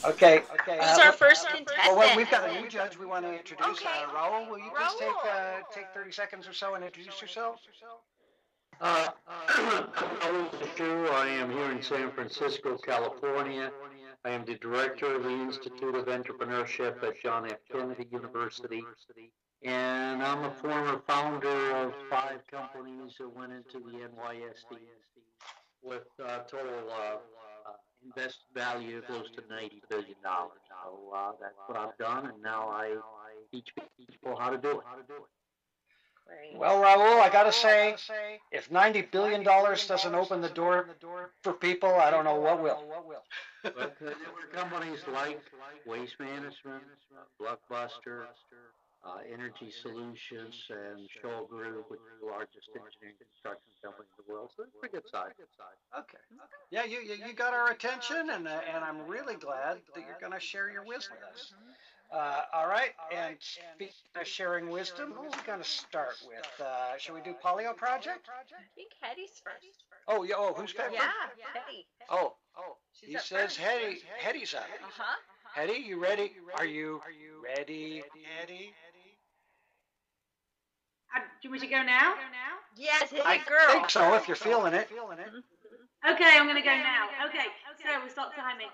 Okay. Who's our first contestant? Well, we've got a new judge we want to introduce. Okay. Raul, will you please take 30 seconds or so and introduce yourself? I'm Raul. I am here in San Francisco, California. I am the director of the Institute of Entrepreneurship at John F. Kennedy University. And I'm a former founder of 5 companies that went into the NYSE with total invest value close to $90 billion. So that's what I've done, and now I teach people how to do it. Great. Well, Raul, I got to say, if $90 billion doesn't open the door for people, I don't know what will. But there were companies like Waste Management, Blockbuster, Energy Solutions, and Shoal Group, which is the largest engineering construction company in the world. So it's a pretty good size. Okay. Yeah, you got our attention, and I'm really glad that you're going to share your wisdom with us. All right, and speaking of sharing wisdom, who are we going to start with? Should we do Polio Project? I think Hetty's first. Oh, yeah. Oh, who's got Yeah, Hetty. Oh, he says Hetty's up. Hetty, you ready? Are you ready, Hetty? Do you want me to go now? Yes, hit I it, girl. think so, if you're feeling it. Okay, I'm going to go now. Okay, so we'll start timing.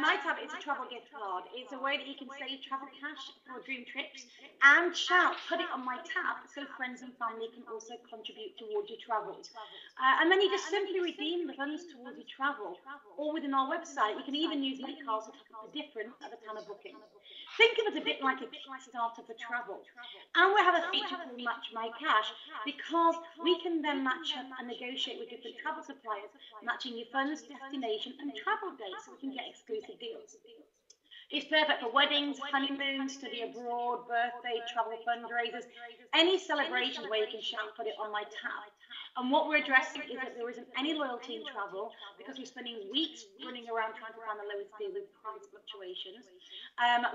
My tab is a travel gift card. It's a way that you can save travel cash for dream trips and put it on my tab so friends and family can also contribute towards your travels. And then you just simply redeem the funds towards your travel. Or within our website, you can even use my cards to top up the difference at the time of booking. Think of it a bit like a Kickstarter for travel. And we have a feature called Match My Cash because we can then match up and negotiate with different travel suppliers, matching your funds, destination, and travel dates so we can get exclusive deals. It's perfect for weddings, honeymoons, study abroad, birthday, travel fundraisers, any celebrations where you can put it on my tab. And what we're addressing is that there isn't any loyalty in travel because we're spending weeks running around trying to find the lowest deal with price fluctuations.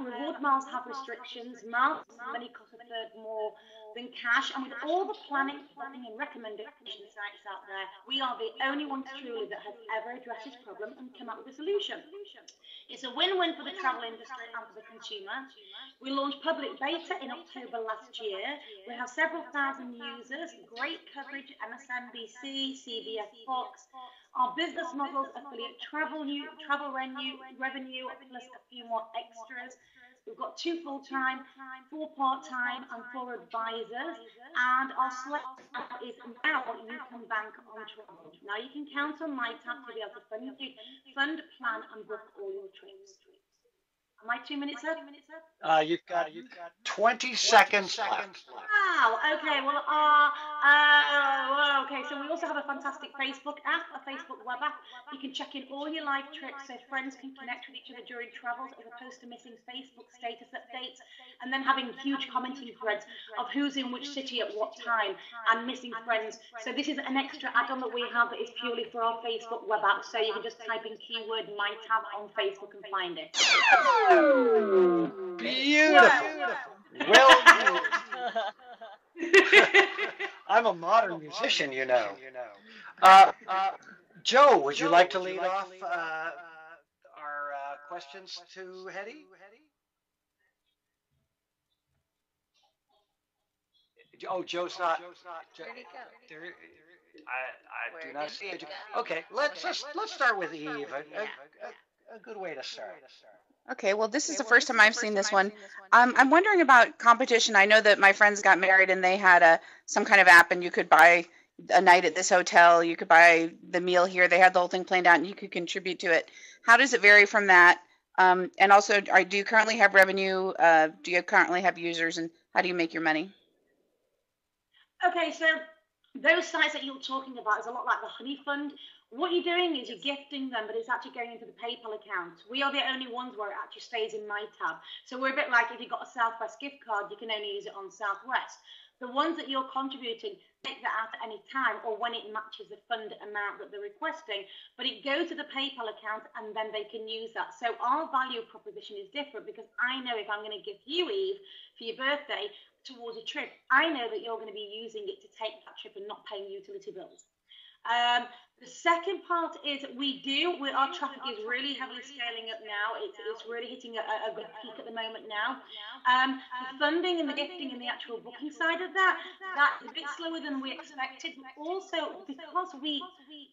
Reward miles have restrictions. Miles money cost a third more than cash. And with all the planning, booking, and recommendation sites out there, we are the only ones truly that have ever addressed this problem and come up with a solution. It's a win-win for the travel industry and for the consumer. We launched public beta in October last year. We have several thousand users, great coverage, MSNBC, CBS Fox. Our business models affiliate travel revenue, plus a few more extras. We've got 2 full-time, 4 part-time, and 4 advisors. And our select is now you can bank on travel. Now you can count on my tab to be able to fund, plan, and book all your trips. Am I 2 minutes up? You've got 20 seconds left. Wow. Okay. Well, okay. So we also have a fantastic Facebook app, a Facebook web app. You can check in all your live trips so friends can connect with each other during travels, as opposed to missing Facebook status updates and then having huge commenting threads of who's in which city at what time and missing friends. So this is an extra add-on that we have that is purely for our Facebook web app. So you can just type in keyword my tab on Facebook and find it. Beautiful. Well used. I'm a modern musician, you know. Joe, would you like to lead off our questions to Hetty? Oh, Joe's not. Where'd he go? I do not see it. Okay, let's start with Eve. A good way to start. Okay, well, this is the first time I've seen this one. I'm wondering about competition. I know that my friends got married and they had some kind of app, and you could buy a night at this hotel. You could buy the meal here. They had the whole thing planned out, and you could contribute to it. How does it vary from that? And also, do you currently have revenue? Do you currently have users, and how do you make your money? Okay, so those sites that you're talking about is a lot like the Honey Fund. What you're doing is you're gifting them, but it's actually going into the PayPal account. We are the only ones where it actually stays in my tab. So we're a bit like if you've got a Southwest gift card, you can only use it on Southwest. The ones that you're contributing, take that out at any time or when it matches the fund amount that they're requesting, but it goes to the PayPal account and then they can use that. So our value proposition is different because I know if I'm going to give you, Eve, for your birthday towards a trip, I know that you're going to be using it to take that trip and not paying utility bills. The second part is our traffic is really heavily scaling up now. It's really hitting a good peak at the moment now. The funding and the gifting and the actual booking side of that's a bit slower than we expected. But also because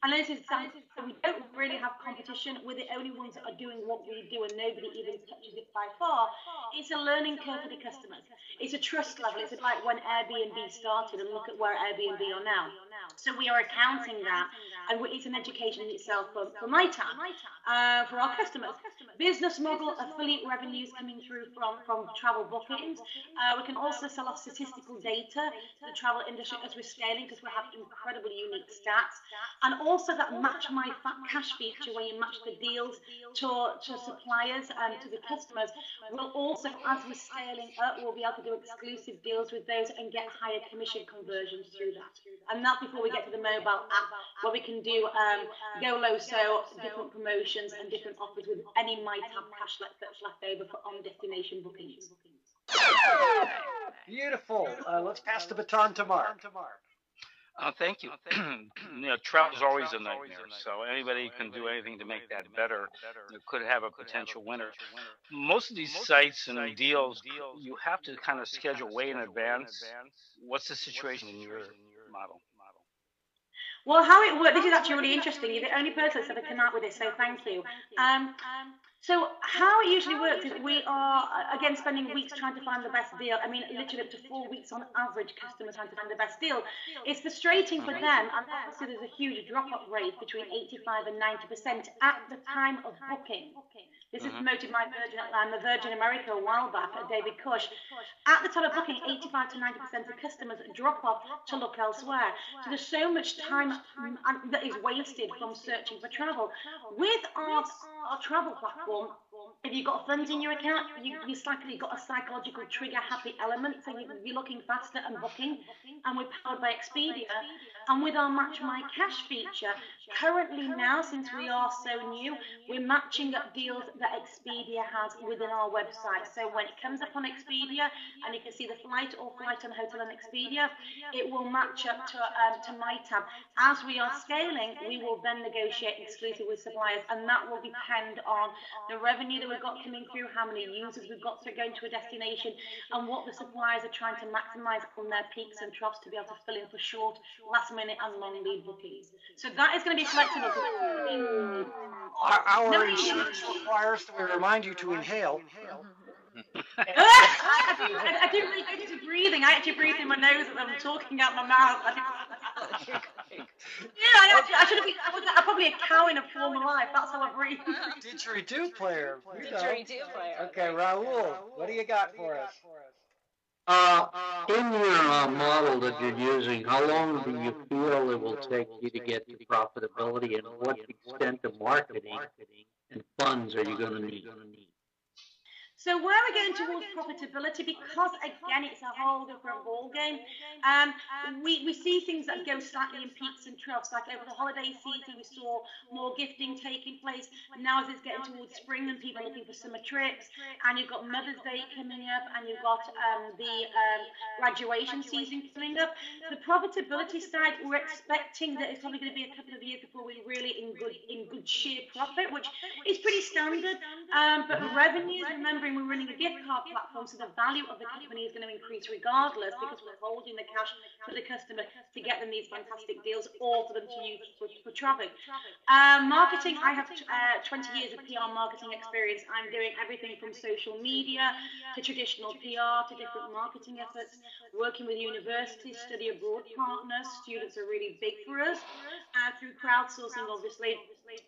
I know this sounds, we don't really have competition. We're the only ones that are doing what we do, and nobody even touches it by far. It's a learning curve for the customers. It's a trust level. It's like when Airbnb started, and look at where Airbnb are now. So we are accounting that, and it's an education in itself for my time, for our customers. Business model, affiliate revenues coming through from travel bookings. We can also sell off statistical data to the travel industry as we're scaling, because we have incredibly unique stats. And also that match my cash feature, where you match the deals to suppliers and to the customers. We'll also, as we're scaling up, we'll be able to do exclusive deals with those and get higher commission conversions through that. And that's before we get to the mobile app, where we can do go low, so different promotions and different offers with any MyTab cash that's left over for on destination bookings. Beautiful. Let's pass the baton to Mark. Thank you. Travel is always a nightmare, so anybody can do anything to make that better. You could have a potential winner. Most of these sites and deals, you have to kind of schedule way in advance. What's the situation in your model? Well, how it works, this is actually really interesting. You're the only person that's ever come out with this, so thank you. So how it usually works is we are, again, spending weeks trying to find the best deal. I mean, literally up to 4 weeks on average, customers trying to find the best deal. It's frustrating for them, and obviously there's a huge drop-off rate between 85 and 90% at the time of booking. This is promoted by Virgin America a while back at David Cush. At the time of booking, 85 to 90% of customers drop off to look elsewhere. So there's so much time that is wasted from searching for travel. With our travel platform, if you've got funds in your account, you've slightly got a psychological trigger happy element, so you're looking faster and booking, and we're powered by Expedia. And with our Match My Cash feature, currently now, since we are so new, we're matching up deals that Expedia has within our website. So when it comes up on Expedia, and you can see the flight or flight and hotel on Expedia, it will match up to MyTab. As we are scaling, we will then negotiate exclusively with suppliers, and that will depend on the revenue that we've got coming through, how many users we've got going to a destination, and what the suppliers are trying to maximize on their peaks and troughs to be able to fill in for short, last minute and long lead bookings. So that is going to be flexible. Our insurance requires that we remind you to inhale. I do really go to breathing. I actually breathe in my nose as I'm talking out my mouth. I'm probably a cow in a former life. That's how I breathe. Didgeridoo player. Didgeridoo player. Okay, Raul, what do you got for us? In your model that you're using, how long do you feel it will take you to get to profitability, and what extent of marketing and funds are you going to need? So where we're going towards profitability, because again it's a whole different ball game. We see things that go slightly in peaks and troughs. Like over the holiday season, we saw more gifting taking place. Now as it's getting towards spring and people are looking for summer trips, and you've got Mother's Day coming up, and you've got the graduation season coming up. The profitability side, we're expecting that it's probably going to be a couple of years before we're really in good sheer profit, which is pretty standard. But revenues, remembering we're running a gift card platform, so the value of the company is going to increase regardless, because we're holding the cash for the customer to get them these fantastic deals, or for them to use for traveling. Marketing, I have 20 years of PR marketing experience. I'm doing everything from social media to traditional PR to different marketing efforts, working with universities, study abroad partners. Students are really big for us, through crowdsourcing obviously.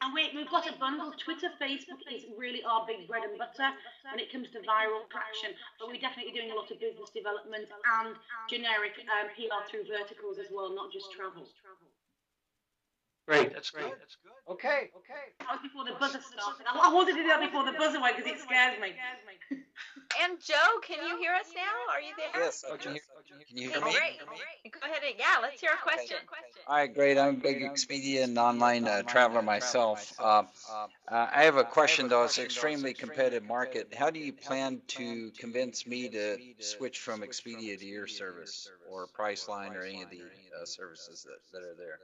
And we've got a bundle. Twitter, Facebook is really our big bread and butter when it comes to viral traction, but we're definitely doing a lot of business development and generic PR through verticals as well, not just travel. Great. That's good. Okay. That was before the buzzer started. I wanted to do that before the buzzer went because it scares me. And Joe, can you hear us now? Are you there? Yes, I can you hear me? Great. Go ahead and let's hear a question. All right, great. I'm a big Expedia and online traveler myself. I have a question though. It's an extremely competitive market. How do you plan to convince me to switch from Expedia to your service or Priceline or any of the services that are there?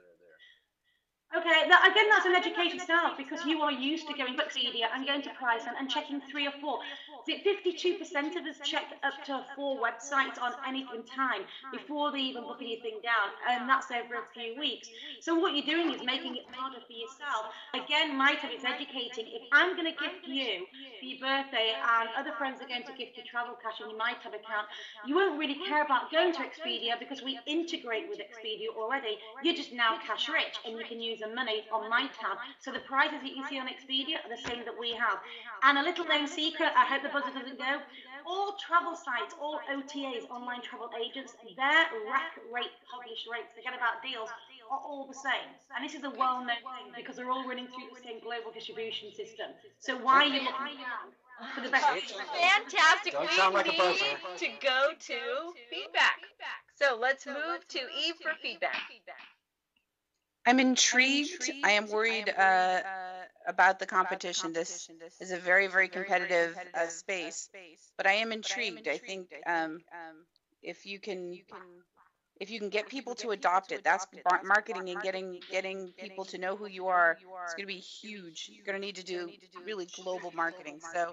Okay, again, that's an education style because you are used to going to Expedia and going to Price and checking 3 or 4. 52% of us check up to 4 websites on any given time before they even book anything down, and that's over a few weeks. So what you're doing is making it harder for yourself. Again, my tip is educating. If I'm going to gift you for your birthday and other friends are going to gift you travel cash in your MyTab account, you won't really care about going to Expedia because we integrate with Expedia already. You're just now cash rich and you can use the money on MyTab. So the prices that you see on Expedia are the same that we have. And a little known secret, I hope the buzzer doesn't go, all travel sites, all OTAs, online travel agents, their rack rate, published rates, forget about deals, are all the same. And this is a well-known thing because they're all running through the same global distribution system. So why are you looking around for the best? Fantastic. Don't We sound like a need buzzer. to go to feedback. So let's move to Eve for feedback. I'm intrigued. I am worried about the competition. This is a very, very competitive space, but I am intrigued. I think if you can get people to adopt it, that's marketing and getting people to know who you are. It's going to be huge. You're going to need to do really global marketing. So,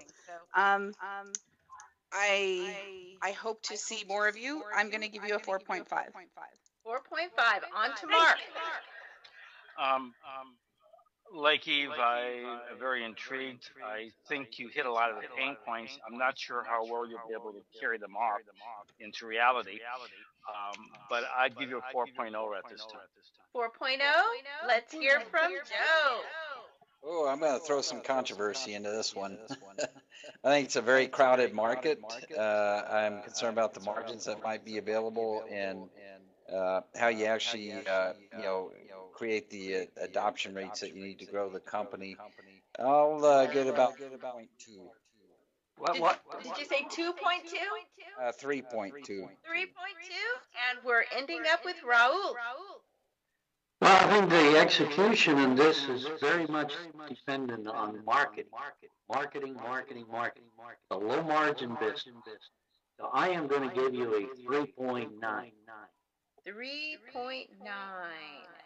I hope to see more of you. I'm going to give you a 4.5. 4.5. On to Mark. Like Eve, I am very intrigued. I think you hit a lot of the pain points. I'm not sure how well you'll be able to carry them off into reality, but I'd give you a 4.0 at this time. 4.0. Let's hear from Joe. Oh, I'm going to throw some controversy into this one. I think it's a very crowded market. I'm concerned about the margins that might be available and how you actually, create the adoption rates that you need to grow the company. I'll get about 0.2. What? Did you say 2.2? 3.2. 3.2. And we're ending up with Raul. Well, I think the execution in this is very much dependent on marketing. Marketing. A low margin business. So I am going to give you a 3.9. 3.9.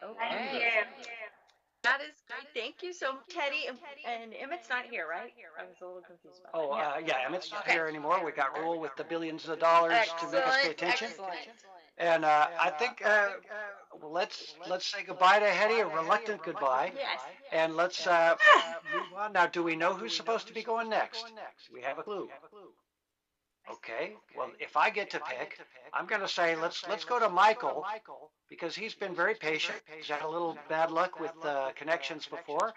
Okay. Thank you. That is great. Thank you. So Teddy and Emmett's not here, right? I was a little confused about that. Yeah, Emmett's not here anymore. We got Rule with the billions of dollars to make us pay attention. Excellent. And I think let's say goodbye to Hetty, a reluctant goodbye. Yes. And let's move on. Now, do we know who's supposed to be going next? We have a clue. Okay. Well, if I get to pick, I'm going to say let's go to Michael because he's been very patient. He's had a little bad luck with connections before,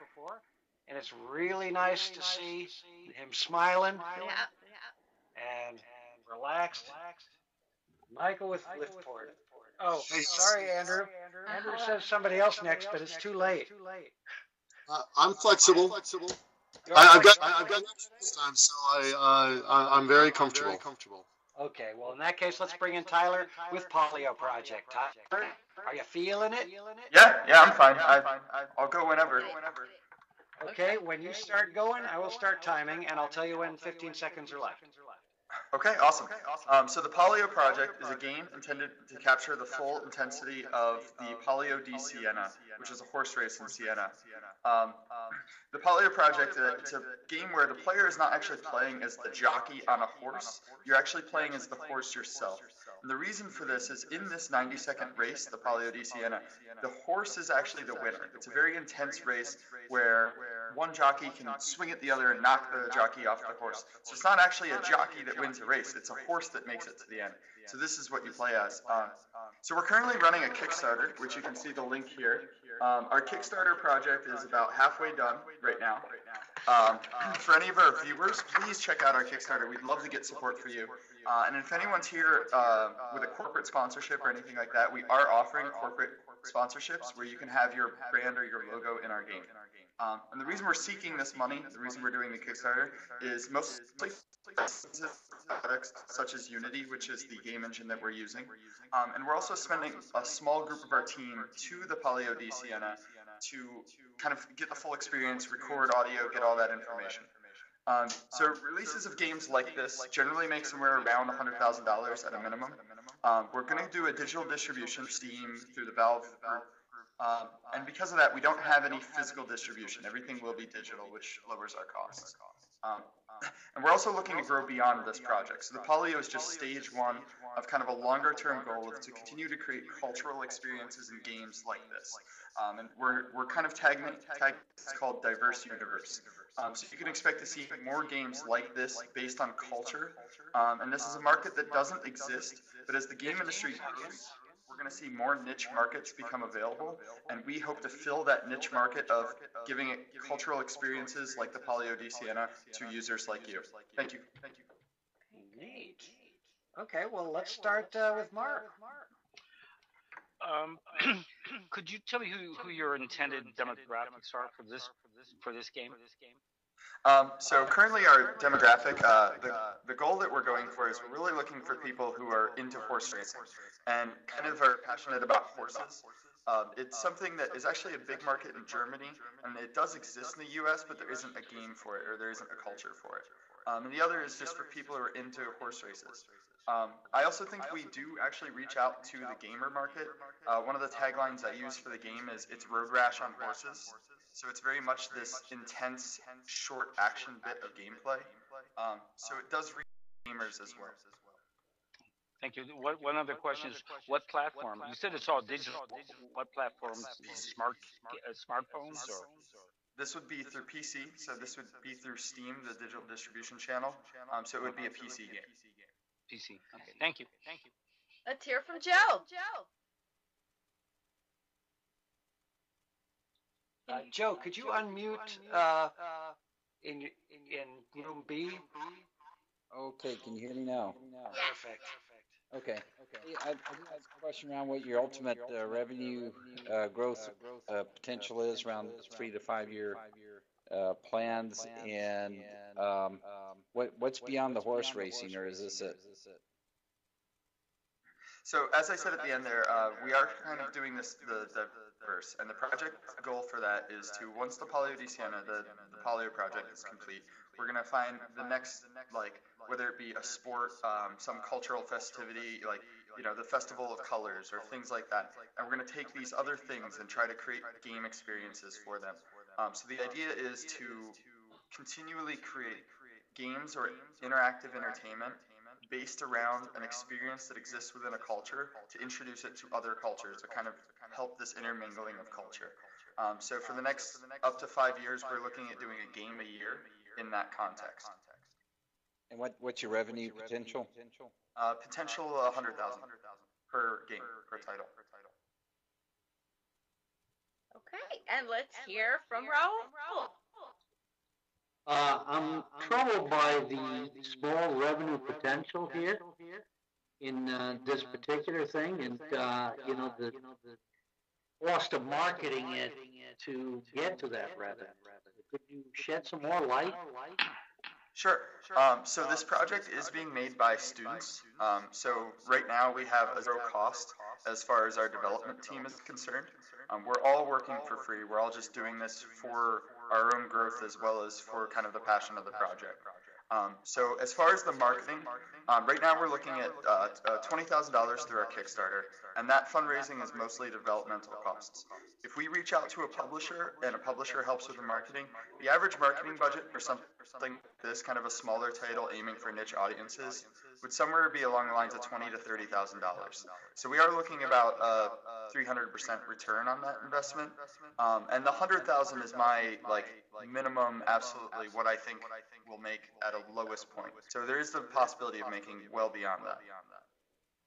and it's really nice to see him smiling and relaxed. Michael with Liftport. Oh, sorry, Andrew. Andrew says somebody else next, but it's too late. I'm flexible. I've got this time, so I'm very comfortable. Okay, well, in that case, let's bring in Tyler with Polio Project. Tyler, are you feeling it? Yeah, I'm fine. I'll go whenever. Okay, when you start going, I will start timing, and I'll tell you when 15 seconds are left. Okay, awesome. So the Polio Project is a game intended to capture the full intensity of the Polio di Siena, which is a horse race in Siena. The Polio Project, it's a game where the player is not actually playing as the jockey on a horse. You're actually playing as the horse yourself. And the reason for this is in this 90-second race, the Polio di Siena, the horse is actually the winner. It's a very intense race where one jockey can swing at the other and knock the jockey off the horse. So it's not actually a jockey that wins a race, it's a horse that makes it to the end. So this is what you play as. So we're currently running a Kickstarter, which you can see the link here. Our Kickstarter project is about halfway done right now. For any of our viewers, please check out our Kickstarter. We'd love to get support for you. And if anyone's here with a corporate sponsorship or anything like that, we are offering corporate sponsorships where you can have your brand or your logo in our game. And the reason we're seeking this money, the reason we're doing the Kickstarter, is mostly products such as Unity, which is the game engine that we're using. And we're also spending a small group of our team to the Polio di Siena to kind of get the full experience, record audio, get all that information. So releases of games like this generally make somewhere around $100,000 at a minimum. We're going to do a digital distribution, Steam, through the Valve group, And because of that, we don't have any physical distribution. Everything will be digital, which lowers our costs. And we're also looking to grow beyond this project. So the Polio is just stage one of kind of a longer term goal of to continue to create cultural experiences and games like this. And we're kind of tagging it's called Diverse Universe. So you can expect to see more games like this based on culture. And this is a market that doesn't exist, but as the game industry grows, we're going to see more niche markets become available, and we hope to fill that niche market of giving it cultural experiences like the Polio di Siena to users like you. Thank you. Neat. Okay, well, let's start with Mark. Could you tell me who your intended demographics are for this game? So currently our demographic, the goal that we're going for is we're really looking for people who are into horse racing and kind of are passionate about horses. It's something that is actually a big market in Germany, and it does exist in the US, but there isn't a game for it, or there isn't a culture for it. And the other is just for people who are into horse races. I also think we do actually reach out to the gamer market. One of the taglines I use for the game is "It's road rash on horses." So it's very much this intense, short action bit of gameplay. So it does reach gamers as well. Thank you. One other question is, what platform? You said it's all digital. What platforms? Smartphones or? This would be through PC, so this would be through Steam, the digital distribution channel. So it would be a PC game. PC. Okay. Thank you. Let's hear from Joe. Joe, could you unmute in room B? Okay, can you hear me now? Perfect. Okay. I have a question around what your ultimate revenue growth potential is around 3 to 5 year plans, and what's beyond the horse racing, or is this it? So as I said at the end there, we are kind of doing this the diverse, and the project goal for that is to, once the Polio di Siena, the Polio project is complete, we're gonna find the next, like, whether it be a sport, some cultural festivity, like, you know, the Festival of Colors or things like that, and we're gonna take these other things and try to create game experiences for them. So the idea is to continually create games or interactive entertainment based around an experience that exists within a culture, to introduce it to other cultures, to kind of help this intermingling of culture. So for the next up to 5 years, we're looking at doing a game a year in that context. And what's your revenue potential? Potential 100,000 per game, per title. Okay, and let's hear from Raul. I'm troubled by the small revenue potential here in this particular thing, and you know, the cost of marketing it to get to that revenue. Could you shed some more light? Sure. So this project is being made by students. So right now we have a zero cost as far as our development team is concerned. We're all working for free. We're all just doing this for our own growth as well as for kind of the passion of the project. So as far as the marketing, right now we're looking at $20,000 through our Kickstarter, and that fundraising is mostly developmental costs. If we reach out to a publisher and a publisher helps with the marketing, the average marketing budget for something like this, kind of a smaller title aiming for niche audiences, would somewhere be along the lines of $20,000 to $30,000. So we are looking about a 300% return on that investment, and the 100,000 is my minimum, absolutely what I think will make at a lowest point. So there is the possibility of making well beyond that.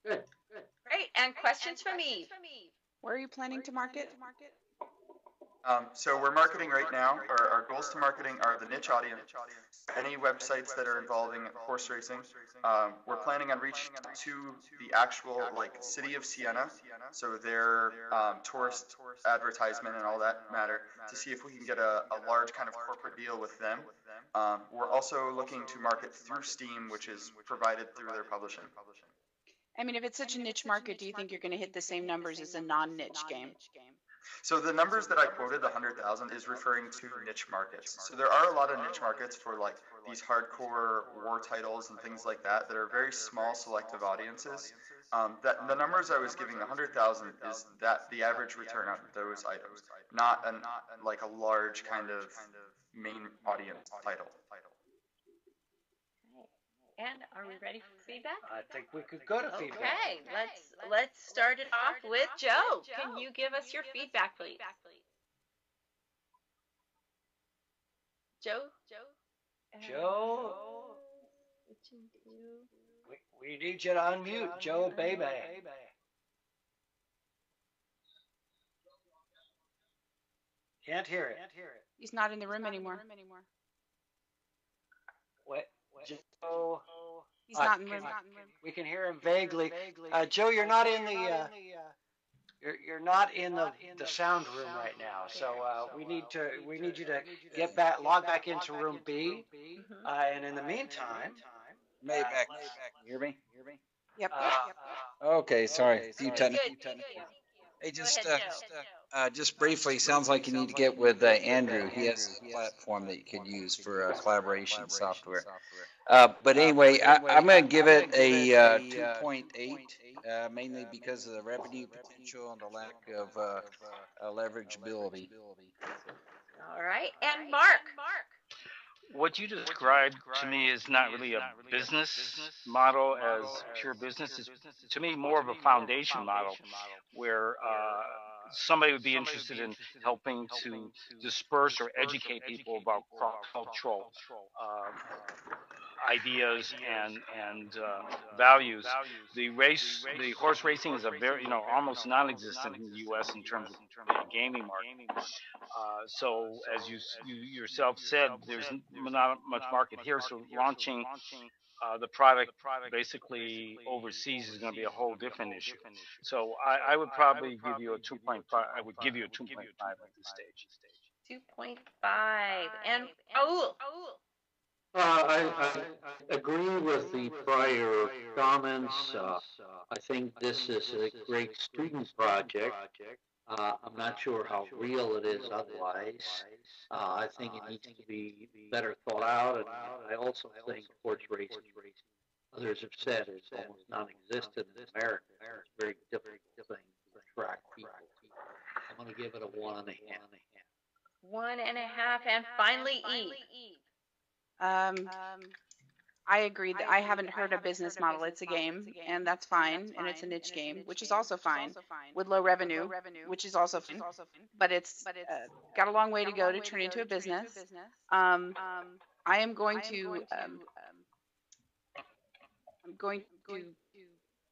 Good. Great, and questions from Eve. Where are you planning to market? So we're marketing right now. Our goals to marketing are the niche audience, any websites that are involving horse racing. We're planning on reaching to the actual city of Siena, so their tourist advertisement and all that matter, to see if we can get a large kind of corporate deal with them. We're also looking to market through Steam, which is provided through their publishing. I mean, if it's such a niche market, do you think you're going to hit the same numbers as a non-niche game? So the numbers that I quoted, the 100,000, is referring to niche markets. So there are a lot of niche markets for like these hardcore war titles and things like that are very small selective audiences. That the numbers I was giving, 100,000, is that the average return on those items, not like a large kind of main audience title. And are we ready for feedback? I think we could go to feedback. Okay, let's start it off with Joe. Can you give us your feedback, please? Joe? Joe? We need you to unmute, Joe, baby. Can't hear it. He's not in the room anymore. What? Joe? He's not in the room. We can hear him vaguely. Joe, you're not in the you're not in the sound room right now. So we need you to log back into room B. And in the meantime, Mayback. You hear me? Yep. Okay, sorry. Few technical. Hey, Joe. just briefly, sounds like you need to get with Andrew. He has a platform that you could use for collaboration software. But anyway, I'm going to give it a 2.8, mainly because of the revenue potential and the lack of leverageability. All right, and Mark. What you described to me is not really a business model as pure business. It's, to me, more of a foundation model where somebody would be interested in helping to disperse or educate people about cultural ideas and values. The horse racing is a very, almost non-existent in the U.S. in terms of the gaming market. So as you yourself said, there's not much market here. So launching the product basically overseas is going to be a whole different issue. So I would probably give you a 2.5. I would give you a 2.5 at this stage. 2.5. And Raul. I agree with the prior comments. I think this is a great student project. I'm not sure how real it is otherwise. I think it needs to be better thought out, and I also think horse racing, others have said, is almost non-existent in America. It's a very difficult thing to attract people. I'm going to give it a 1.5. 1.5, and finally E. I agree that I haven't heard a business model. It's a game, and that's fine, and it's a niche game, which is also fine, with low revenue, which is also fine, but it's got a long way to go to turn into a business. I am going to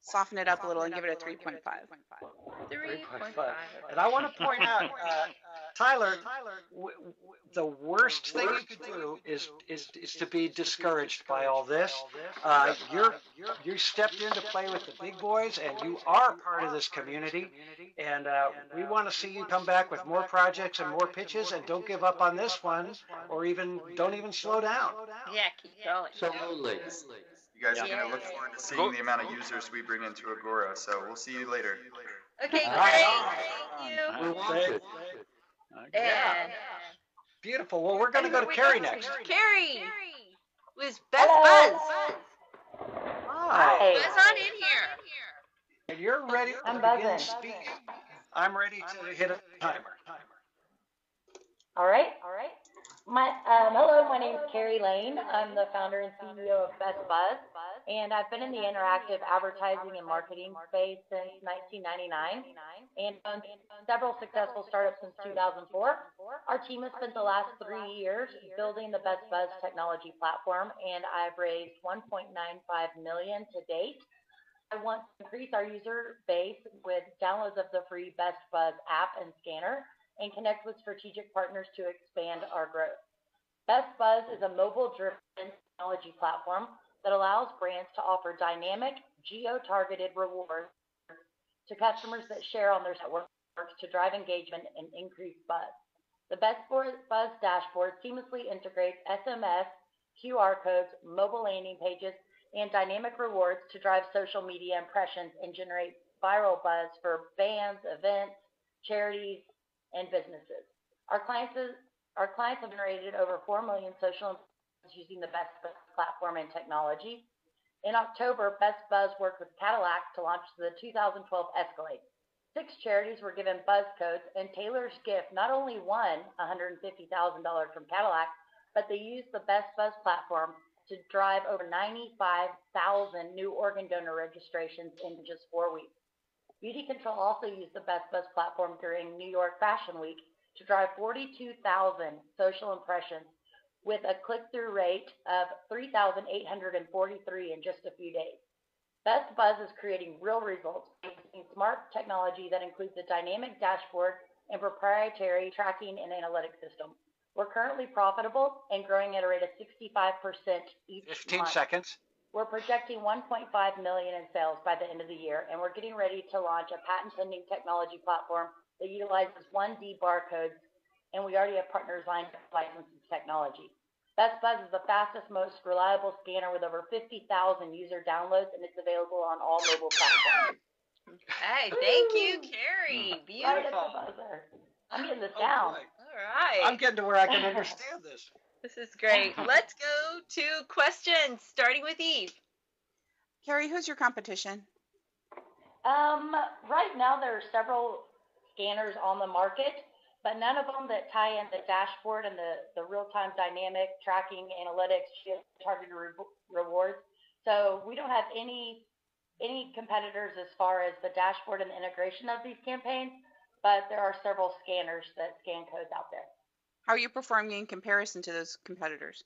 soften it up a little and give it a 3.5. 3.5. And I want to point out, Tyler, the worst thing you could do is to be discouraged by all this. You stepped in to play with the big boys, and you are part of this community. And we want to see you come back with more projects and more pitches, and don't give up on this one, or don't even slow down. Yeah, keep going. Absolutely. You guys are going to look forward to seeing the amount of users we bring into Agora, so we'll see you later. Okay, great. Thank you. And beautiful. Well, we're going to go to Carrie next. Carrie with Best Buzz. Hi. Buzz on in here. And you're ready to begin speaking? I'm ready to hit a timer. All right. Hello, my name is Carrie Lane. I'm the founder and CEO of Best Buzz, and I've been in the interactive advertising and marketing space since 1999, and owned several successful startups since 2004. Our team has spent the last 3 years building the Best Buzz technology platform, and I've raised $1.95 million to date. I want to increase our user base with downloads of the free Best Buzz app and scanner, and connect with strategic partners to expand our growth. Best Buzz is a mobile-driven technology platform that allows brands to offer dynamic, geo-targeted rewards to customers that share on their networks to drive engagement and increase buzz. The Best Buzz dashboard seamlessly integrates SMS, QR codes, mobile landing pages, and dynamic rewards to drive social media impressions and generate viral buzz for bands, events, charities, and businesses. Our clients have generated over 4 million social impressions using the Best Buzz platform and technology. In October, Best Buzz worked with Cadillac to launch the 2012 Escalade. 6 charities were given buzz codes, and Taylor's gift not only won $150,000 from Cadillac, but they used the Best Buzz platform to drive over 95,000 new organ donor registrations in just 4 weeks. Beauty Control also used the Best Buzz platform during New York Fashion Week to drive 42,000 social impressions with a click-through rate of 3,843 in just a few days. Best Buzz is creating real results using smart technology that includes a dynamic dashboard and proprietary tracking and analytics system. We're currently profitable and growing at a rate of 65% each 15 month. seconds. We're projecting 1.5 million in sales by the end of the year, and we're getting ready to launch a patent-pending technology platform that utilizes 1D barcodes, and we already have partners lined up to license this technology. Best Buzz is the fastest, most reliable scanner with over 50,000 user downloads, and it's available on all mobile platforms. Okay, thank you, Carrie. Right at the Beautiful. buzzer. I'm getting this down. Boy. All right. I'm getting to where I can understand this. This is great. Let's go to questions, starting with Eve. Carrie, who's your competition? Right now there are several scanners on the market, but none of them that tie in the dashboard and the real-time dynamic tracking analytics, targeted rewards. So we don't have any competitors as far as the dashboard and the integration of these campaigns, but there are several scanners that scan codes out there. How are you performing in comparison to those competitors?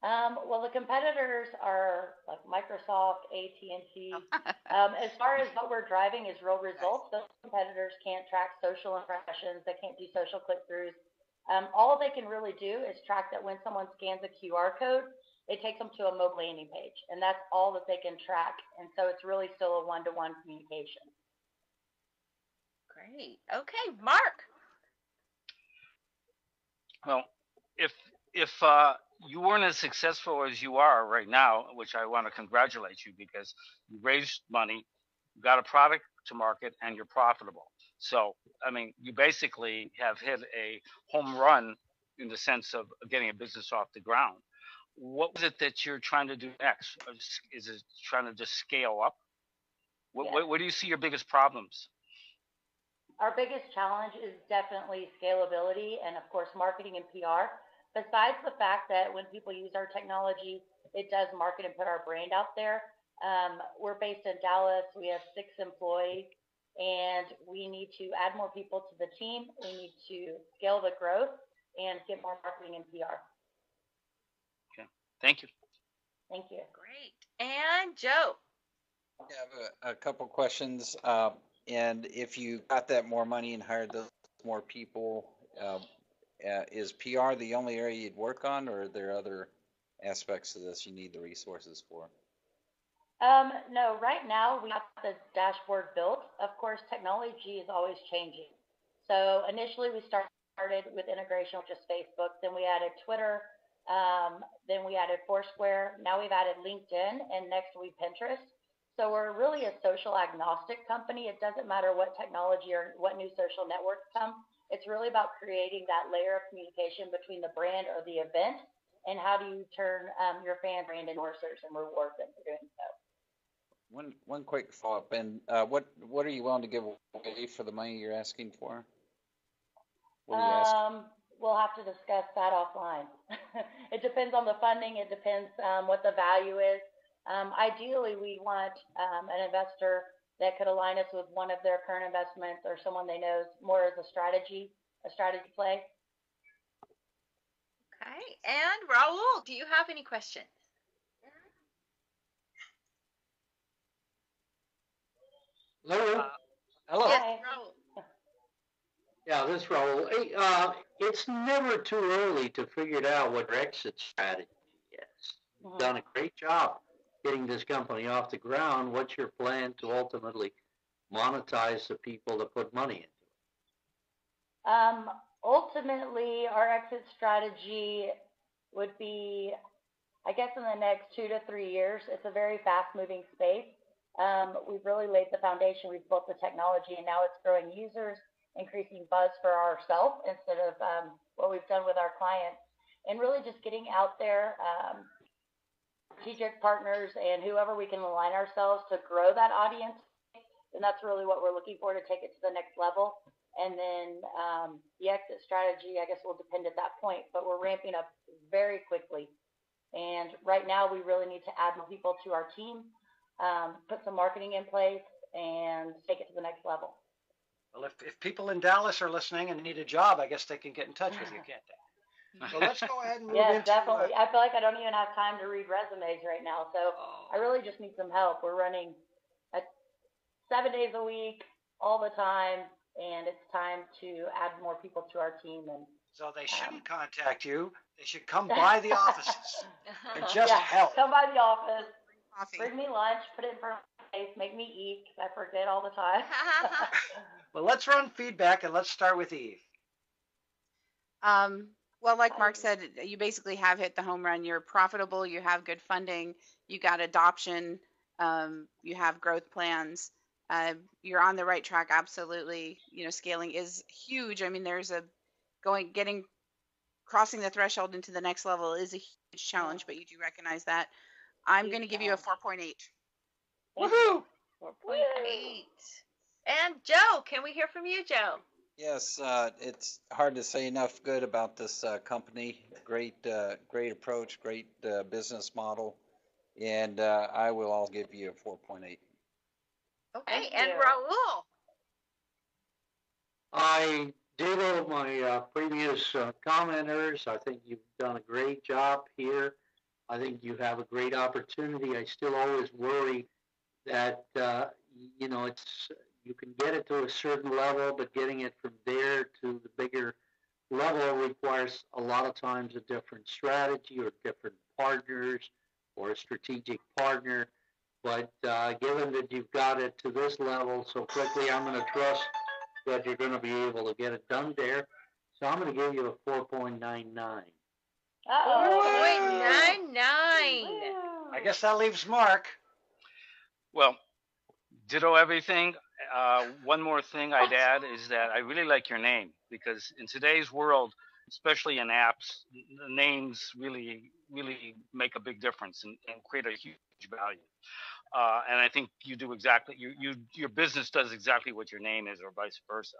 Well, the competitors are like Microsoft, AT&T. As far as what we're driving is real results. Those competitors can't track social impressions. They can't do social click-throughs. All they can really do is track that when someone scans a QR code, it takes them to a mobile landing page, and that's all that they can track. And so it's really still a one-to-one communication. Great. Okay, Mark. Well, if you weren't as successful as you are right now, which I want to congratulate you because you raised money, you got a product to market, and you're profitable. So, I mean, you basically have hit a home run in the sense of getting a business off the ground. What was it that you're trying to do next? Is it trying to just scale up? Where do you see your biggest problems? Our biggest challenge is definitely scalability and, of course, marketing and PR. Besides the fact that when people use our technology, it does market and put our brand out there. We're based in Dallas. We have 6 employees, and we need to add more people to the team. We need to scale the growth and get more marketing and PR. Okay. Thank you. Thank you. Great. And Joe. I have a couple questions. And if you got that more money and hired those more people, is PR the only area you'd work on, or are there other aspects of this you need the resources for? No, right now we have the dashboard built. Of course, technology is always changing. So initially we started with integration with just Facebook, then we added Twitter, then we added Foursquare, now we've added LinkedIn, and next we Pinterest. So we're really a social agnostic company. It doesn't matter what technology or what new social networks come. It's really about creating that layer of communication between the brand or the event, and how do you turn your fan brand endorsers and reward them for doing so. One quick follow-up, and what are you willing to give away for the money you're asking for? What are you asking? We'll have to discuss that offline. It depends on the funding. It depends what the value is. Ideally, we want an investor that could align us with one of their current investments or someone they know more as a strategy play. Okay. And Raul, do you have any questions? Hello. Hello. Yes, Raul. Yeah, this is Raul. Hey, it's never too early to figure out what your exit strategy is. You've done a great job getting this company off the ground. What's your plan to ultimately monetize the people that put money into it? Ultimately, our exit strategy would be, I guess, in the next 2 to 3 years. It's a very fast-moving space. We've really laid the foundation. We've built the technology, and now it's growing users, increasing buzz for ourselves instead of what we've done with our clients, and really just getting out there, strategic partners and whoever we can align ourselves to grow that audience. And that's really what we're looking for to take it to the next level. And then the exit strategy, I guess, will depend at that point, but we're ramping up very quickly. And right now we really need to add more people to our team, put some marketing in place, and take it to the next level. Well, if people in Dallas are listening and need a job, I guess they can get in touch with you, can't they? So let's go ahead and move into... Yes, definitely. I feel like I don't even have time to read resumes right now, so I really just need some help. We're running 7 days a week, all the time, and it's time to add more people to our team. And so they shouldn't contact you. They should come by the offices and just help. Come by the office, bring me lunch, put it in front of my face, make me eat, because I forget all the time. Well, let's run feedback, and let's start with Eve. Well, like Mark said, you basically have hit the home run. You're profitable. You have good funding. You got adoption. You have growth plans. You're on the right track. Absolutely. You know, scaling is huge. I mean, there's crossing the threshold into the next level is a huge challenge, but you do recognize that. I'm going to give you a 4.8. Woohoo! 4.8. And Joe, can we hear from you, Joe? Yes, it's hard to say enough good about this company. Great approach, great business model, and I will all give you a 4.8. Okay, and Raul. I ditto my previous commenters. I think you've done a great job here. I think you have a great opportunity. I still always worry that you can get it to a certain level, but getting it from there to the bigger level requires a lot of times a different strategy or different partners or a strategic partner. But given that you've got it to this level so quickly, I'm going to trust that you're going to be able to get it done there. So I'm going to give you a 4.99. 4.99. I guess that leaves Mark. Well, ditto everything. One more thing I'd add is that I really like your name, because in today's world, especially in apps, the names really make a big difference and create a huge value. And I think you do exactly, your business does exactly what your name is, or vice versa.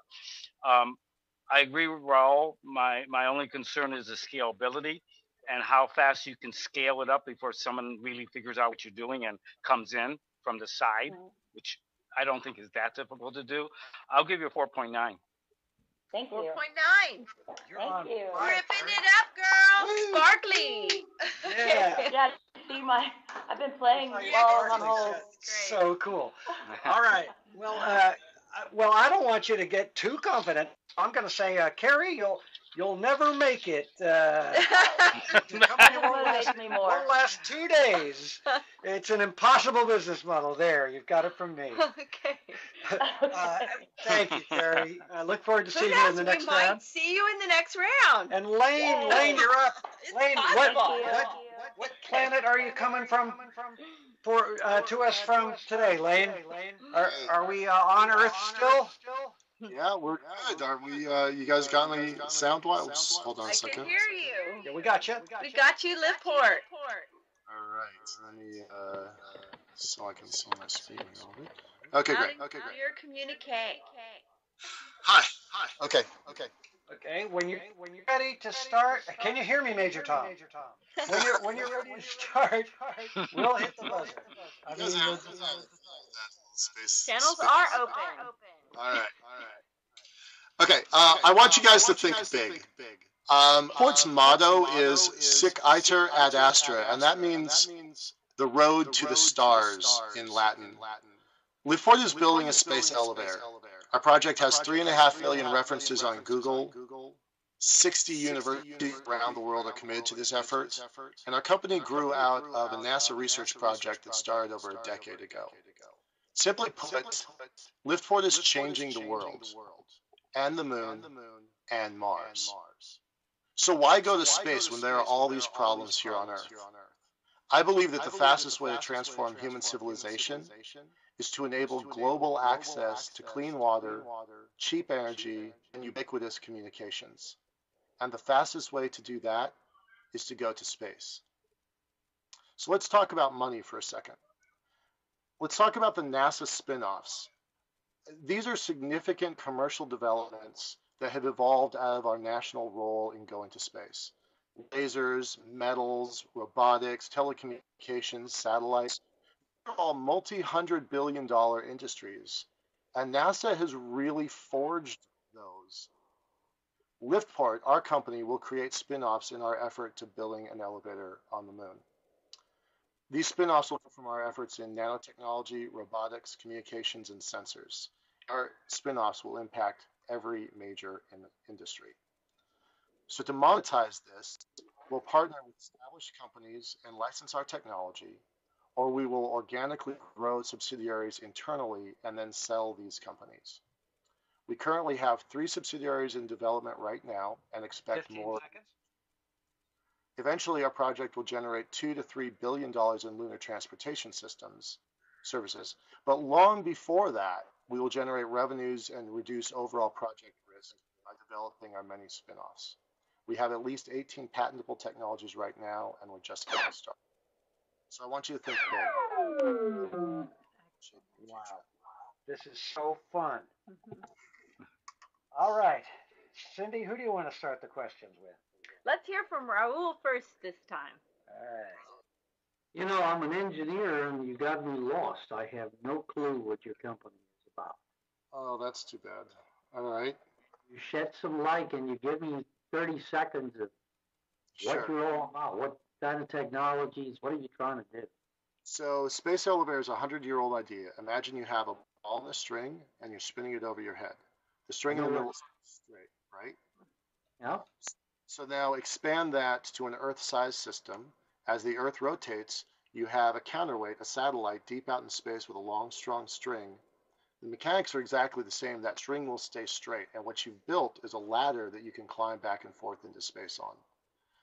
I agree with Raul. My only concern is the scalability and how fast you can scale it up before someone really figures out what you're doing and comes in from the side, which I don't think is that difficult to do. I'll give you a 4.9. Thank you. 4.9. Thank you. Ripping it up, girl. Sparkly. Yeah. See I've been playing while I was on hold. So cool. All right. Well, I don't want you to get too confident. I'm going to say, Carrie, you'll never make it. Won't last 2 days. It's an impossible business model. There, you've got it from me. Okay. Thank you, Carrie. I look forward to seeing you in the next round. We might see you in the next round. And Lane, you're up. Lane, what planet are you coming from to us from today, Lane? Are we on Earth still? Yeah, we're good. Are we? You guys got me sound-wise? Hold on a second. I can hear you. Yeah, we got you. We got you, Liveport. All right. Let me so I can see my screen. Okay, great. Okay, great. You're communicate. Hi. Okay. Okay. When you're ready to start, can you hear me, Major Tom? When you're ready to start, we'll hit the buzzer. Channels are open. All right. Okay, I want you guys to think big. Port's motto is Sic Iter ad Astra, and that means the road to the stars in Latin. Liveport is building a space elevator. Our project has 3.5 million references on Google. 60 universities around the world are committed to this effort, and our company grew out of a NASA research project that started over a decade ago. Simply put, Liveport is changing the world, and the moon, and Mars. So why go to space when there are all these problems here on Earth? I believe that the fastest way to transform human civilization is to enable global access to clean water, cheap energy, and ubiquitous communications. And the fastest way to do that is to go to space. So let's talk about money for a second. Let's talk about the NASA spin-offs. These are significant commercial developments that have evolved out of our national role in going to space. Lasers, metals, robotics, telecommunications, satellites, are all multi-hundred billion dollar industries. And NASA has really forged those. Liftport, our company, will create spin-offs in our effort to building an elevator on the moon. These spin-offs will come from our efforts in nanotechnology, robotics, communications, and sensors. Our spin-offs will impact every major industry. So to monetize this, we'll partner with established companies and license our technology, or we will organically grow subsidiaries internally and then sell these companies. We currently have 3 subsidiaries in development right now and expect 15 more. seconds. Eventually, our project will generate $2 to $3 billion in lunar transportation systems services. But long before that, we will generate revenues and reduce overall project risk by developing our many spin-offs. We have at least 18 patentable technologies right now, and we're just getting started. So I want you to think big. Wow. This is so fun. All right. Cindy, who do you want to start the questions with? Let's hear from Raul first this time. All right. You know, I'm an engineer and you got me lost. I have no clue what your company is about. Oh, that's too bad. All right. You shed some light and you give me 30 seconds of what you're all about. What kind of technologies? What are you trying to do? So space elevator is a 100-year-old idea. Imagine you have a ball and a string and you're spinning it over your head. The string in the middle is straight, right? Yeah. So now expand that to an Earth-sized system. As the Earth rotates, you have a counterweight, a satellite, deep out in space with a long, strong string. The mechanics are exactly the same. That string will stay straight, and what you've built is a ladder that you can climb back and forth into space on.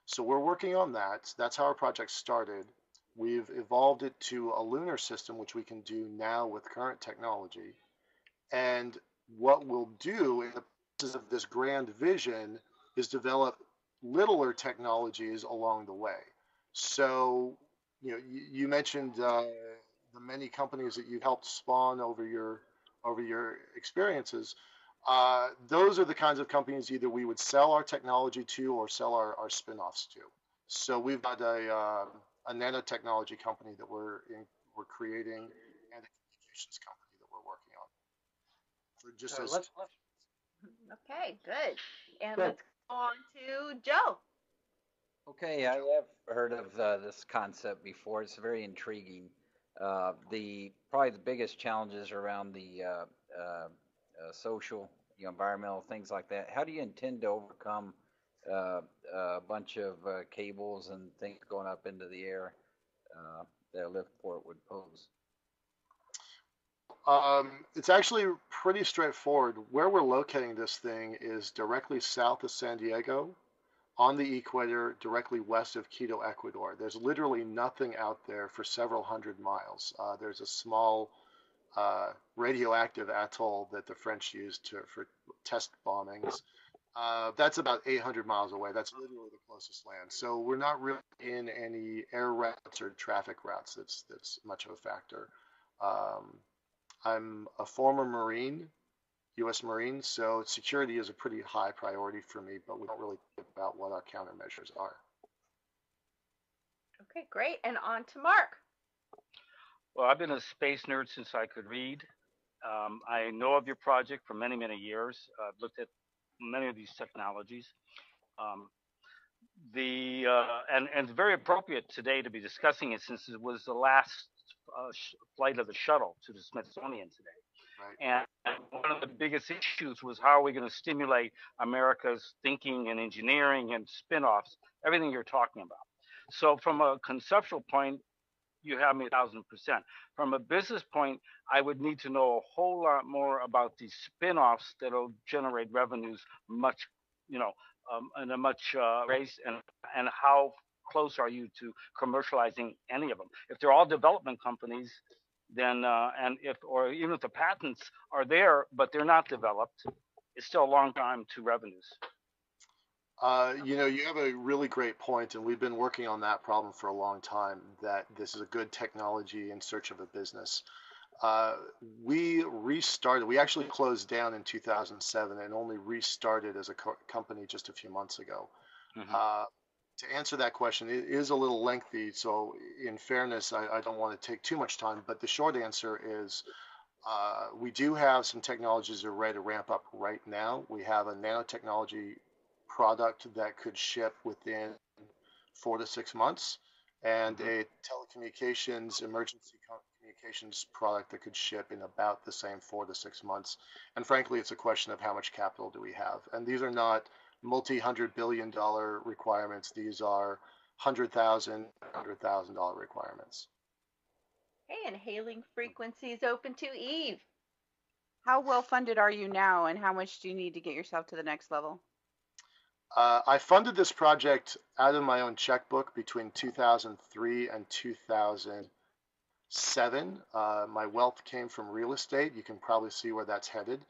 So we're working on that. That's how our project started. We've evolved it to a lunar system, which we can do now with current technology. And what we'll do in the process of this grand vision is develop littler technologies along the way. So, you mentioned the many companies that you've helped spawn over your experiences. Those are the kinds of companies either we would sell our technology to or sell our spin-offs to. So we've got a nanotechnology company that we're creating and a communications company that we're working on. Just So as let's Okay, good. And Good. let's go on to Joe. Okay, I have heard of this concept before. It's very intriguing. Probably the biggest challenges around the social, environmental things like that. How do you intend to overcome a bunch of cables and things going up into the air that a lift port would pose? It's actually pretty straightforward. Where we're locating this thing is directly south of San Diego, on the equator, directly west of Quito, Ecuador. There's literally nothing out there for several hundred miles. There's a small radioactive atoll that the French used for test bombings. That's about 800 miles away. That's literally the closest land. So we're not really in any air routes or traffic routes that's much of a factor. I'm a former Marine, U.S. Marine, so security is a pretty high priority for me, but we don't really think about what our countermeasures are. Okay, great. And on to Mark. Well, I've been a space nerd since I could read. I know of your project for many, many years. I've looked at many of these technologies. And it's very appropriate today to be discussing it since it was the last flight of the shuttle to the Smithsonian today. Right. And one of the biggest issues was how are we going to stimulate America's thinking and engineering and spin-offs, everything you're talking about. So from a conceptual point, you have me 1,000%. From a business point, I would need to know a whole lot more about these spin-offs that'll generate revenues much, in a much race, and how close are you to commercializing any of them? If they're all development companies, then or even if the patents are there but they're not developed, it's still a long time to revenues. You have a really great point, and we've been working on that problem for a long time, that this is a good technology in search of a business. We actually closed down in 2007 and only restarted as a company just a few months ago. Mm-hmm. To answer that question, it is a little lengthy, so in fairness, I don't want to take too much time, but the short answer is we do have some technologies that are ready to ramp up right now. We have a nanotechnology product that could ship within 4 to 6 months, and a telecommunications emergency communications product that could ship in about the same 4 to 6 months. And frankly, it's a question of how much capital do we have. And these are not multi-$100 billion requirements. These are $100,000, $100,000 requirements. Hey, and hailing frequencies open to Eve. How well funded are you now, and how much do you need to get yourself to the next level? I funded this project out of my own checkbook between 2003 and 2007. My wealth came from real estate. You can probably see where that's headed.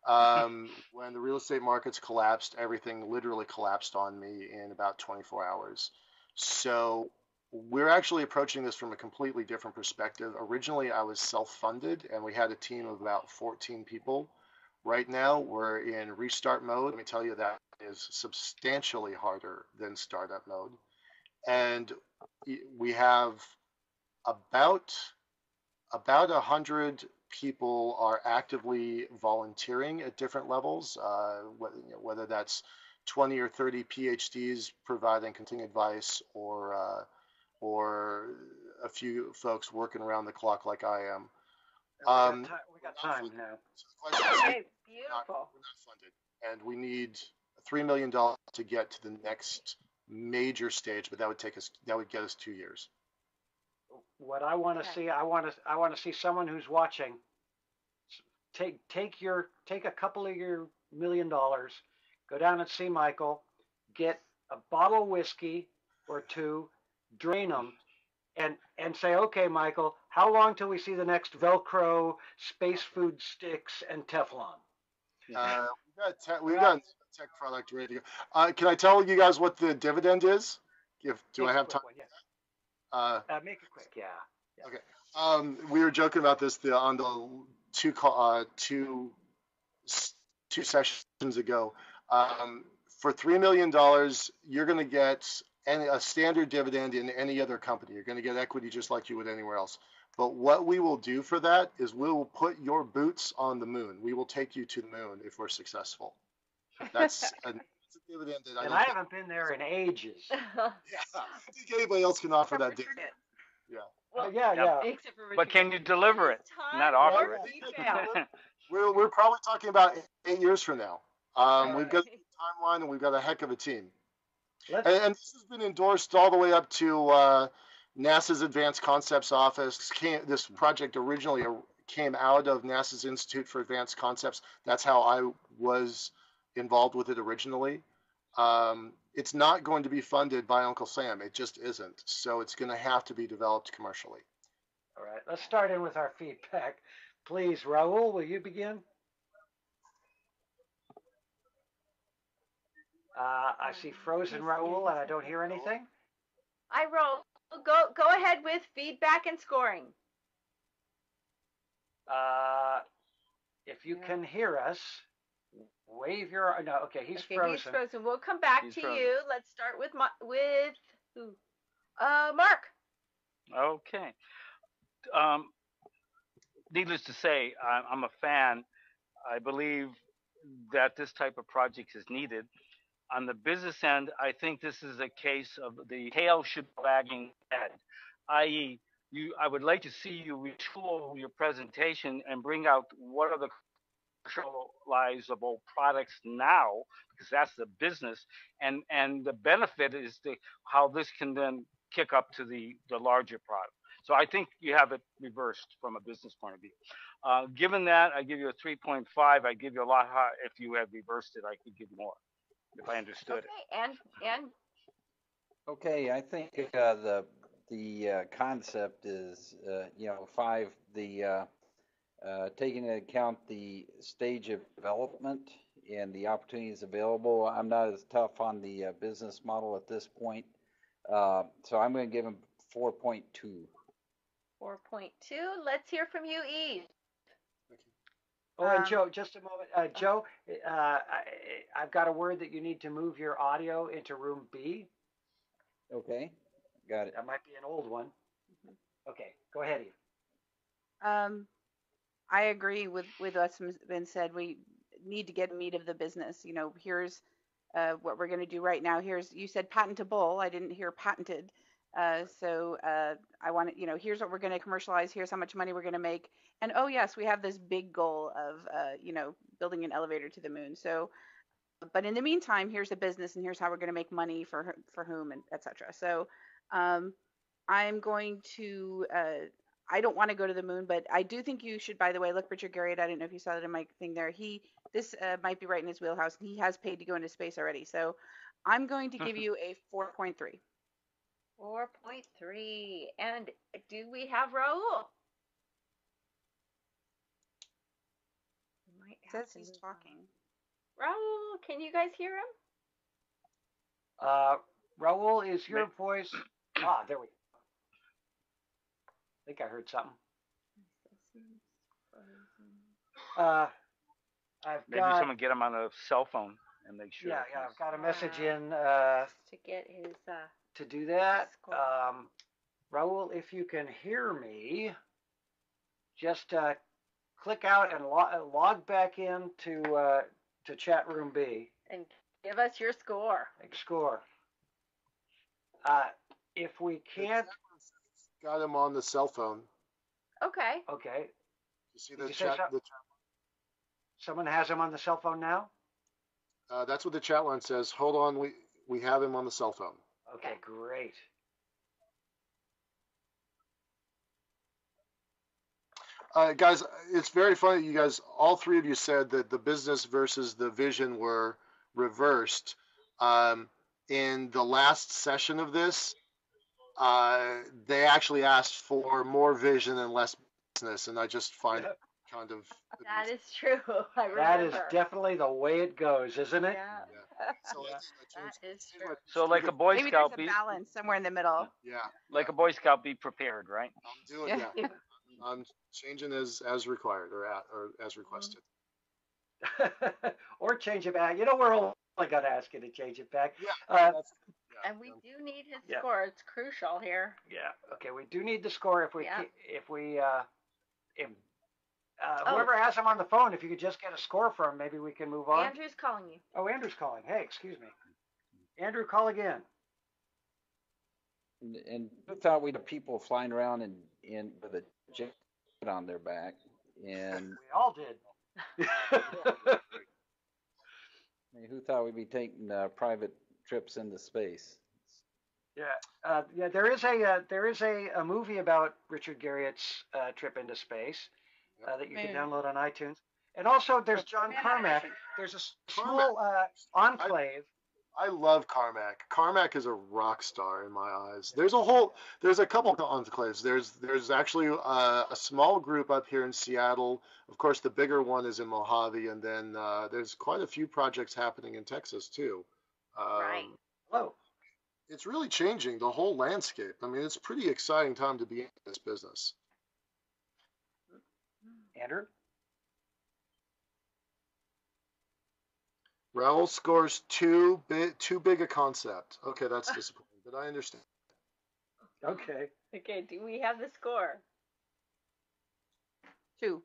When the real estate markets collapsed, everything literally collapsed on me in about 24 hours. So we're actually approaching this from a completely different perspective. Originally, I was self-funded, and we had a team of about 14 people. Right now, we're in restart mode. Let me tell you, that is substantially harder than startup mode. And we have about 100 people are actively volunteering at different levels, whether that's 20 or 30 PhDs providing continuing advice, or a few folks working around the clock like I am. We got time now. Okay, beautiful. We're not funded, and we need $3 million to get to the next major stage, but that would get us 2 years. What I want to see, I want to see someone who's watching take a couple of your $1 million, go down and see Michael, get a bottle of whiskey or two, drain them, and say, okay, Michael, how long till we see the next Velcro, space food sticks, and Teflon? We've got a tech product ready to go. Can I tell you guys what the dividend is? Do I have time? Make it quick, yeah. Okay. We were joking about this on the two sessions ago. For $3 million, you're going to get a standard dividend in any other company. You're going to get equity just like you would anywhere else. But what we will do for that is we will put your boots on the moon. We will take you to the moon if we're successful. That's a dividend that I haven't been there in ages. Yeah, I think anybody else can offer that dividend. Yeah. Well, yeah. But can you deliver it? Not offer it. We're probably talking about 8 years from now. We've got a timeline, and we've got a heck of a team. And this has been endorsed all the way up to NASA's Advanced Concepts Office. This project originally came out of NASA's Institute for Advanced Concepts. That's how I was involved with it originally. It's not going to be funded by Uncle Sam. It just isn't. So it's going to have to be developed commercially. All right, let's start in with our feedback. Please, Raul, will you begin? I see frozen Raul, and I don't hear anything. I roll. Go ahead with feedback and scoring. If you can hear us, wave your. No, okay, he's frozen. He's frozen. We'll come back to you. Let's start with who? Mark. Okay. Needless to say, I'm a fan. I believe that this type of project is needed. On the business end, I think this is a case of the tail should be wagging head, i.e., I would like to see you retool your presentation and bring out what are the commercializable products now, because that's the business, and the benefit is how this can then kick up to the larger product. So I think you have it reversed from a business point of view. Given that, I give you a 3.5. I give you a lot higher. If you had reversed it, I could give more, if I understood it. And Okay, I think the the concept is, five, taking into account the stage of development and the opportunities available. I'm not as tough on the business model at this point. So I'm going to give him 4.2. 4.2. Let's hear from you, Eve. Oh, and Joe, just a moment. Joe, I've got a word that you need to move your audio into room B. Okay, got it. That might be an old one. Okay, go ahead, Eve. I agree with what's been said. We need to get meat of the business. Here's what we're going to do right now. You said patentable. I didn't hear patented. So I want to, here's what we're going to commercialize. Here's how much money we're going to make. And oh yes, we have this big goal of, building an elevator to the moon. So, but in the meantime, here's the business, and here's how we're going to make money for whom, and etc. So, I'm going to. I don't want to go to the moon, but I do think you should. By the way, look, Richard Garriott. I don't know if you saw that in my thing there. This might be right in his wheelhouse. He has paid to go into space already. So, I'm going to give you a 4.3. 4.3. And do we have Raul? It says he's talking. Raul, can you guys hear him? Raul, is your voice? There we go. I think I heard something. Maybe someone get him on a cell phone and make sure. Yeah, I've got a message in to get his to do that. Raul, if you can hear me, just click out and log back in to chat room B and give us your score. If we can't, got him on the cell phone. Okay. You see the chat? Someone has him on the cell phone now? That's what the chat line says. Hold on, we have him on the cell phone. Okay, great. Guys, it's very funny. You guys, all three of you said that the business versus the vision were reversed. In the last session of this, they actually asked for more vision and less business, and I just find it kind of. That is true. That is definitely the way it goes, isn't it? Yeah. So that is true. So like a Boy Maybe Scout, there's a balance somewhere in the middle. Yeah. Like a Boy Scout, be prepared, right? I'm doing I'm changing as required or as requested. Or change it back. We're only gonna ask you to change it back. Yeah. And we do need his score. It's crucial here. Yeah. Okay. We do need the score. If whoever has him on the phone, if you could just get a score from him, maybe we can move on. Andrew's calling you. Oh, Andrew's calling. Hey, excuse me. Andrew, call again. And who thought we'd have people flying around with a jet on their back? And we all did. Who thought we'd be taking private trips into space? Yeah, there is a movie about Richard Garriott's trip into space that you can download on iTunes. And also, there's John Carmack. There's a small enclave. I love Carmack. Carmack is a rock star in my eyes. There's a couple of enclaves. There's actually a small group up here in Seattle. Of course, the bigger one is in Mojave, and then there's quite a few projects happening in Texas too. Right. Hello. It's really changing the whole landscape. I mean, it's a pretty exciting time to be in this business. Andrew? Raul scores too big a concept. Okay, that's disappointing, but I understand. Okay. Okay, do we have the score? 2.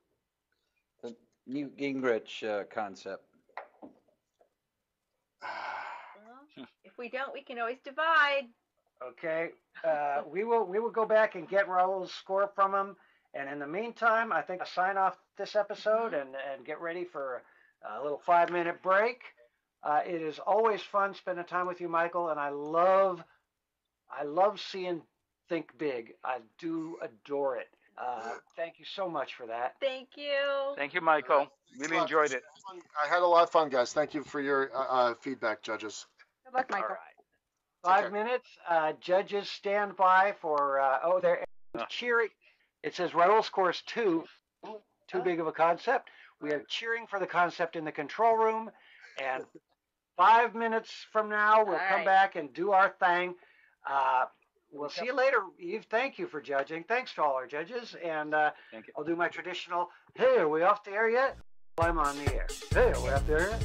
The Newt Gingrich concept. Well, if we don't, we can always divide. Okay. We will go back and get Raul's score from him. And in the meantime, I think I'll sign off this episode and get ready for a little 5-minute break. It is always fun spending time with you, Michael, and I love seeing Think Big. I do adore it. Thank you so much for that. Thank you. Thank you, Michael. Really enjoyed it. I had a lot of fun, guys. Thank you for your feedback, judges. Good luck, Michael. All right. 5 minutes. Judges stand by for, they're cheering. It says Raul scores 2. Too big of a concept. We are cheering for the concept in the control room. And 5 minutes from now, we'll come back and do our thing. We'll see you later. Eve, thank you for judging. Thanks to all our judges. And I'll do my traditional, hey, are we off the air yet? Well, I'm on the air. Hey, are we off the air yet?